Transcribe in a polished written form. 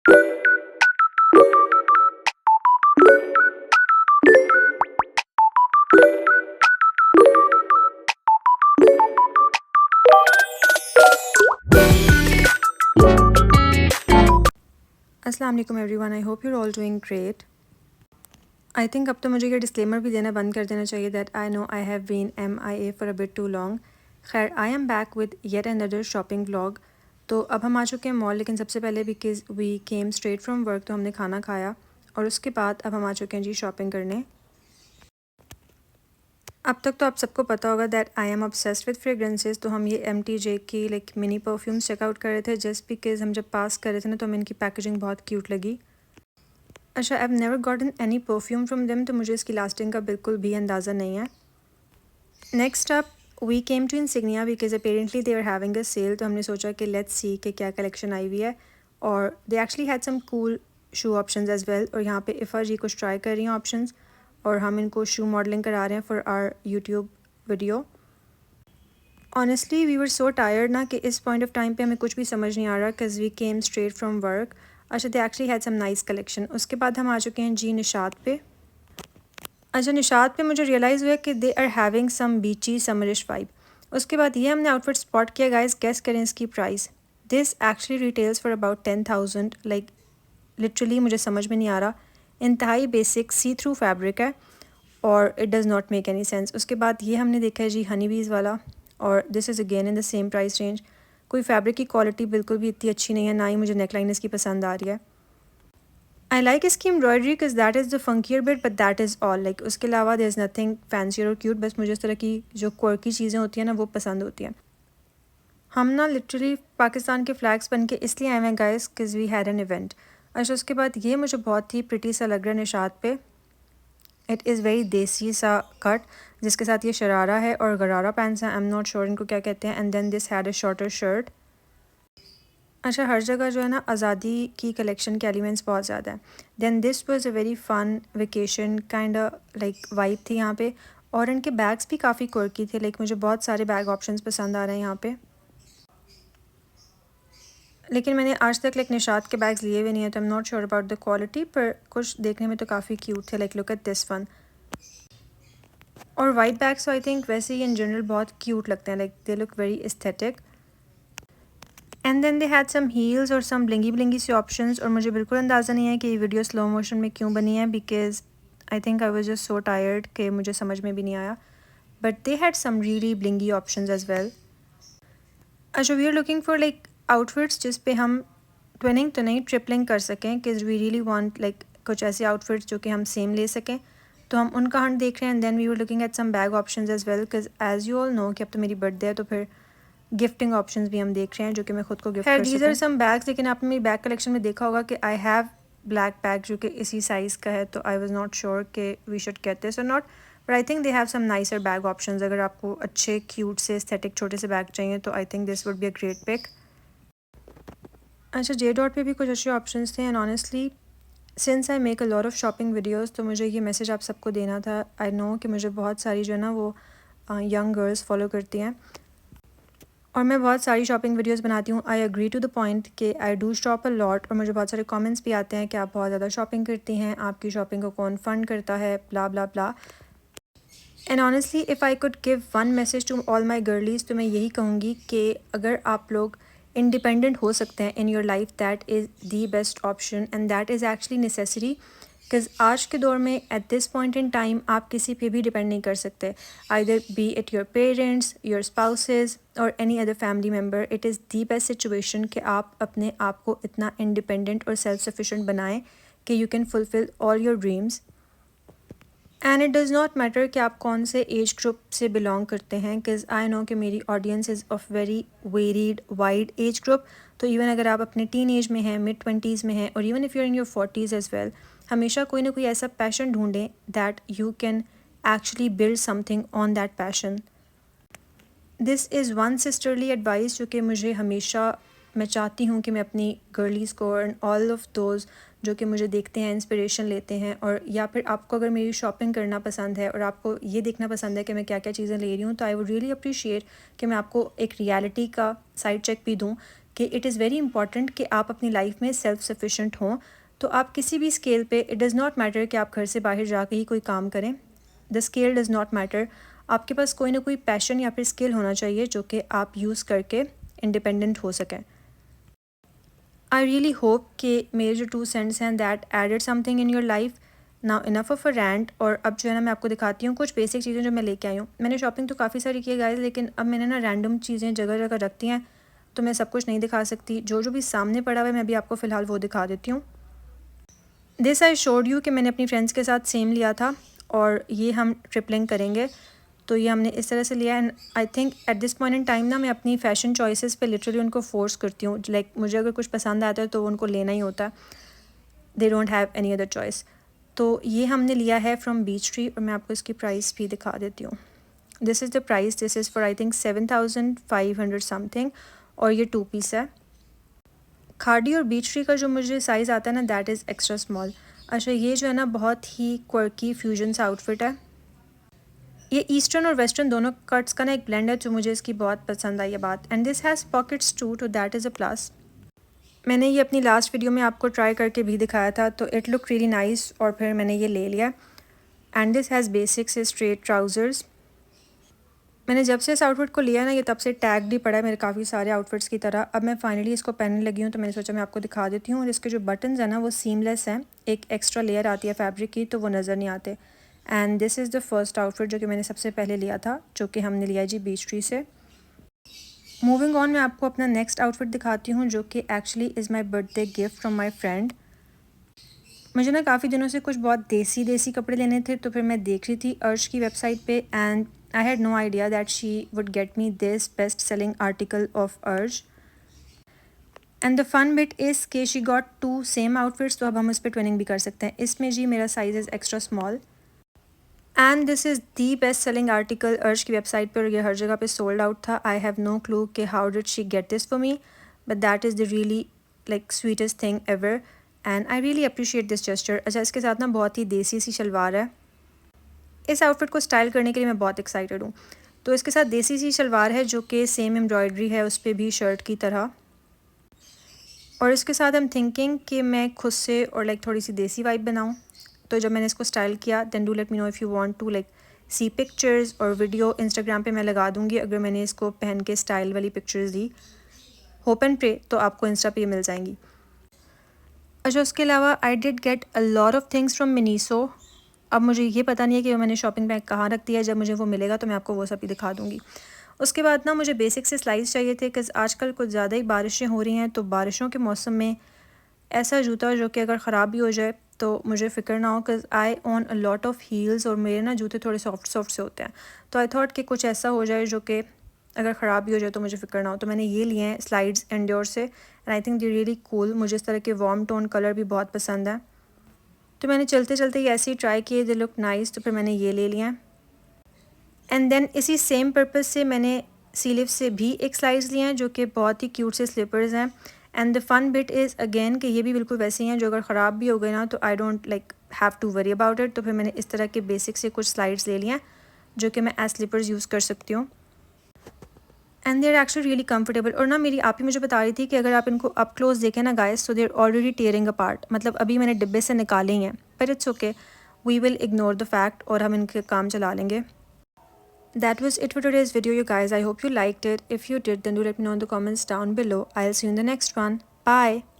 अस्सलाम वालेकुम everyone, I hope you're all doing great. I think अब तो मुझे ये डिस्क्लेमर भी देना बंद कर देना चाहिए that I know I have been MIA for a bit too long. खैर, I am back with yet another shopping vlog. तो अब हम आ चुके हैं मॉल, लेकिन सबसे पहले because we came straight from work तो हमने खाना खाया और उसके बाद अब हम आ चुके हैं जी शॉपिंग करने। अब तक तो आप सबको पता होगा that I am obsessed with fragrances. तो हम ये MTJ की लाइक मिनी परफ्यूम्स चेकआउट कर रहे थे जस्ट बिकॉज हम जब पास कर रहे थे ना तो हमें इनकी पैकेजिंग बहुत क्यूट लगी। अच्छा, I have never gotten any perfume from them, तो मुझे इसकी लास्टिंग का बिल्कुल भी अंदाज़ा नहीं है। Next up we came to Insignia because apparently they are having a sale, तो हमने सोचा कि लेट्स सी कि क्या कलेक्शन आई हुई है। और they actually had some cool shoe options as well. और यहाँ पे इफ़ा जी कुछ ट्राई कर रही हैं ऑप्शंस और हम इनको शू मॉडलिंग करा रहे हैं for our YouTube video. Honestly we were so tired ना कि इस पॉइंट ऑफ टाइम पे हमें कुछ भी समझ नहीं आ रहा because we came straight from work. अच्छा, they actually had some nice collection. उसके बाद हम आ चुके हैं जी निशात पे। अच्छा, निशात पे मुझे रियलाइज़ हुआ कि दे आर हैविंग सम बीची समरिश वाइब। उसके बाद ये हमने आउटफिट स्पॉट किया। गाइस, गेस करें इसकी price. This actually retails for about 10,000। Like literally मुझे समझ में नहीं आ रहा। इंतहाई बेसिक सी थ्रू फैब्रिक है और it does not make any sense. उसके बाद ये हमने देखा है जी हनी बीज़ वाला और this is again in the same price range. कोई फैब्रिक की क्वालिटी बिल्कुल भी इतनी अच्छी नहीं है, ना ही मुझे नेकलाइन इसकी पसंद आ रही है। आई लाइक इसकी embroidery because that is the funkier bit but that is all. Like उसके अलावा देयर इज़ नथिंग फैंसी और क्यूट। बस मुझे इस तरह की जो क्वर्की चीज़ें होती हैं ना वो पसंद होती हैं। हम ना लिटरली पाकिस्तान के फ्लैग्स बन के इसलिए आए हैं guys because we had an event. अच्छा, उसके बाद ये मुझे बहुत ही प्रिटी सा लग रहा है निशात पे। इट इज़ वेरी देसी सा कट जिसके साथ ये शरारा है और गरारा पैंट्स हैं। आई एम नॉट श्योर इनको क्या कहते हैं। And then this had a shorter shirt. अच्छा, हर जगह जो है ना आज़ादी की कलेक्शन के एलिमेंट्स बहुत ज़्यादा हैं। Then this was a very fun vacation kind like vibe थी यहाँ पे। और इनके बैग्स भी काफ़ी क्वर्की थे। लाइक मुझे बहुत सारे बैग ऑप्शंस पसंद आ रहे हैं यहाँ पे, लेकिन मैंने आज तक लाइक निशात के बैग्स लिए हुए नहीं है तो I am not sure about the quality, पर कुछ देखने में तो काफ़ी क्यूट थे। Like look at this one. और वाइट बैग्स आई थिंक वैसे ही इन जनरल बहुत क्यूट लगते हैं। Like they look very aesthetic. And then they had some heels और सम ब्लिंगी ब्लिंगी से ऑप्शंस। और मुझे बिल्कुल अंदाज़ा नहीं है कि ये वीडियो स्लो मोशन में क्यों बनी है because I think I was just so tired कि मुझे समझ में भी नहीं आया। But they had some really blingy options as well. अच्छा, we are looking for like outfits जिस पे हम ट्विनिंग तो नहीं ट्रिपलिंग कर सकें कि वी रियली वांट लाइक कुछ ऐसे आउटफिट्स जो कि हम सेम ले सकें। तो हम उनका हंट देख रहे हैं। And then we were looking at some bag options as well because as you all know कि अब तो मेरी बर्थडे है तो फिर गिफ्टिंग ऑप्शंस भी हम देख रहे हैं जो कि मैं खुद को गिफ्ट कर सकूं। These are some bags. लेकिन आपने मेरी बैग कलेक्शन में देखा होगा कि आई हैव ब्लैक बैग जो कि इसी साइज़ का है, तो आई वाज नॉट श्योर कि वी शुड गेट दिस और not. But I think they have some nicer bag options. अगर आपको अच्छे क्यूट से एस्थेटिक छोटे से बैग चाहिए तो I think this would be a great pick. अच्छा, जे डॉट पे भी कुछ अच्छे ऑप्शंस थे। And honestly since I make a lot of shopping videos तो मुझे ये मैसेज आप सबको देना था। आई नो कि मुझे बहुत सारी जो है ना वो यंग गर्ल्स फॉलो करती हैं और मैं बहुत सारी शॉपिंग वीडियोस बनाती हूँ। I agree to the point कि I do shop a lot. और मुझे बहुत सारे कमेंट्स भी आते हैं कि आप बहुत ज़्यादा शॉपिंग करती हैं, आपकी शॉपिंग को कौन फंड करता है, blah blah blah. And honestly if I could give one message to all my girlies तो मैं यही कहूँगी कि अगर आप लोग इंडिपेंडेंट हो सकते हैं in your life that is the best option and that is actually necessary. Because आज के दौर में at this point in time आप किसी पे भी डिपेंड नहीं कर सकते। Either be it your parents, your spouses और any other family member. It is the best situation कि आप अपने आप को इतना इंडिपेंडेंट और सेल्फ सफिशेंट बनाएं कि you can fulfil all your dreams. And it does not matter कि आप कौन से एज ग्रुप से बिलोंग करते हैं बिकॉज आई नो कि मेरी audience is of very varied wide age group. तो इवन अगर आप अपने टीन एज में हैं, मिड 20s में हैं और even if you're in your 40s as well, हमेशा कोई ना कोई ऐसा पैशन ढूंढें that you can actually build something on that passion. This is one sisterly advice जो कि मुझे हमेशा मैं चाहती हूँ कि मैं अपनी गर्लीज़ को एंड ऑल ऑफ दोज जो कि मुझे देखते हैं, इंस्पिरेशन लेते हैं। और या फिर आपको अगर मेरी शॉपिंग करना पसंद है और आपको ये देखना पसंद है कि मैं क्या क्या चीज़ें ले रही हूँ तो आई वुड रियली अप्रिशिएट कि मैं आपको एक रियलिटी का साइड चेक भी दूँ कि इट इज़ वेरी इंपॉर्टेंट कि आप अपनी लाइफ में सेल्फ सफिशेंट हों। तो आप किसी भी स्केल पे, इट डज़ नॉट मैटर कि आप घर से बाहर जाके ही कोई काम करें, the scale does not matter. आपके पास कोई ना कोई पैशन या फिर स्किल होना चाहिए जो कि आप यूज़ करके इंडिपेंडेंट हो सकें। आई रियली होप कि मेरे जो 2 सेंट्स हैं that added something in your life. Now enough of a rant. और अब जो है ना, मैं आपको दिखाती हूँ कुछ बेसिक चीज़ें जो मैं लेके आई हूँ। मैंने शॉपिंग तो काफ़ी सारी की है गाइस, लेकिन अब मैंने ना रैंडम चीज़ें जगह जगह रखती हैं, तो मैं सब कुछ नहीं दिखा सकती। जो जो भी सामने पड़ा हुआ है मैं भी आपको फ़िलहाल वो दिखा देती हूँ। दिस आई शोड यू कि मैंने अपनी फ्रेंड्स के साथ सेम लिया था, और ये हम ट्रिपलिंग करेंगे, तो ये हमने इस तरह से लिया। And I think eight this point in time ना मैं अपनी फ़ैशन चॉइसेस पे लिटरली उनको फोर्स करती हूँ। लाइक मुझे अगर कुछ पसंद आता है तो उनको लेना ही होता है, they don't have any other choice. तो ये हमने लिया है फ्रॉम बीच ट्री, और मैं आपको इसकी प्राइस भी दिखा देती हूँ। This is the price, this is for I think 7,500 something, और ये 2 पीस है। खाड़ी और बीच ट्री का जो मुझे साइज़ आता है ना, दैट इज़ एक्स्ट्रा स्मॉल। अच्छा, ये जो है ना बहुत ही क्वर्की फ्यूजन सा आउटफिट है। ये ईस्टर्न और वेस्टर्न दोनों कट्स का ना एक ब्लेंड है, जो मुझे इसकी बहुत पसंद आई है बात। And this has pockets too, तो दैट इज़ अ प्लस। मैंने ये अपनी लास्ट वीडियो में आपको ट्राई करके भी दिखाया था, तो इट लुक रियली नाइस, और फिर मैंने ये ले लिया। And this has basics straight trousers. मैंने जब से इस आउटफिट को लिया ना, ये तब से टैग भी पड़ा है मेरे काफ़ी सारे आउटफिट्स की तरह। अब मैं फाइनली इसको पहनने लगी हूँ, तो मैंने सोचा मैं आपको दिखा देती हूँ। और इसके जो बटन्स हैं ना, वो सीमलेस हैं, एक एक्स्ट्रा लेयर आती है फैब्रिक की, तो वो नज़र नहीं आते। And this is the first outfit जो कि मैंने सबसे पहले लिया था, जो कि हमने लिया जी बीच ट्री से। मूविंग ऑन, मैं आपको अपना नेक्स्ट आउटफिट दिखाती हूँ, जो कि actually is my birthday gift from my friend. मुझे ना काफ़ी दिनों से कुछ बहुत देसी देसी कपड़े लेने थे, तो फिर मैं देख रही थी अर्श की वेबसाइट पे, and I had no idea that she would get me this best selling article of Arsh. And the fun bit is के शी गॉट 2 सेम आउटफिट्स, तो अब हम उस पर ट्विनिंग भी कर सकते हैं। इसमें जी मेरा size is extra small, and this is the best selling article अर्श की वेबसाइट पर। ये हर जगह पे सोल्ड आउट था। आई हैव नो क्लू कि how did she get this for me, but that is the really like sweetest thing ever, and I really appreciate this gesture. अच्छा, इसके साथ ना बहुत ही देसी सी शलवार है। इस आउटफिट को स्टाइल करने के लिए मैं बहुत एक्साइटेड हूँ। तो इसके साथ देसी सी शलवार है, जो कि सेम एम्ब्रॉयडरी है उस पर भी शर्ट की तरह। और इसके साथ आई एम थिंकिंग कि मैं खुद से और लाइक थोड़ी सी देसी वाइब बनाऊँ। तो जब मैंने इसको स्टाइल किया, then do let me know if you want to like see pictures और वीडियो। इंस्टाग्राम पे मैं लगा दूँगी अगर मैंने इसको पहन के स्टाइल वाली पिक्चर्स दी। होप एंड प्रे, तो आपको इंस्टा पे मिल जाएंगी। अच्छा, उसके अलावा I did get a lot of things from Miniso. अब मुझे ये पता नहीं है कि मैंने शॉपिंग बैग कहाँ रख दिया है। जब मुझे वो मिलेगा तो मैं आपको वो सब भी दिखा दूँगी। उसके बाद ना मुझे बेसिक से स्लाइस चाहिए थे, बिकॉज़ आजकल कुछ ज़्यादा ही बारिशें हो रही हैं, तो बारिशों के मौसम में ऐसा जूता जो कि अगर ख़राब भी हो जाए तो मुझे फ़िक्र ना हो, because I own a lot of heels, और मेरे ना जूते थोड़े सॉफ्ट सॉफ्ट से होते हैं। तो आई थॉट कि कुछ ऐसा हो जाए जो कि अगर ख़राब भी हो जाए तो मुझे फ़िक्र ना हो। तो मैंने ये लिए हैं स्लाइड्स एंड्योर से, and I think they really cool. मुझे इस तरह के वार्म टोन कलर भी बहुत पसंद है, तो मैंने चलते चलते ये ऐसे ही ट्राई किए, दे लुक नाइस, तो फिर मैंने ये ले लिया। एंड देन इसी सेम पर्पज़ से मैंने सीलिव से भी एक स्लाइड्स लिए हैं, जो कि बहुत ही क्यूट से स्लीपर्स हैं। And the fun bit is again कि ये भी बिल्कुल वैसे ही हैं, जो अगर ख़राब भी हो गए ना तो I don't like have to worry about it. तो फिर मैंने इस तरह के बेसिक से कुछ स्लाइड्स ले लिए हैं, जो कि मैं एज स्लीपर्स यूज़ कर सकती हूँ। And they are actually really comfortable. और ना मेरी आप ही मुझे बता रही थी कि अगर आप इनको अप क्लोज देखें ना गाइस, तो they are already tearing apart. मतलब अभी मैंने डिब्बे से निकाले ही हैं, पर it's okay, we will ignore the fact, और हम इनके काम चला लेंगे। That was it for today's video, you guys. I hope you liked it. If you did, then do let me know in the comments down below. I'll see you in the next one. Bye.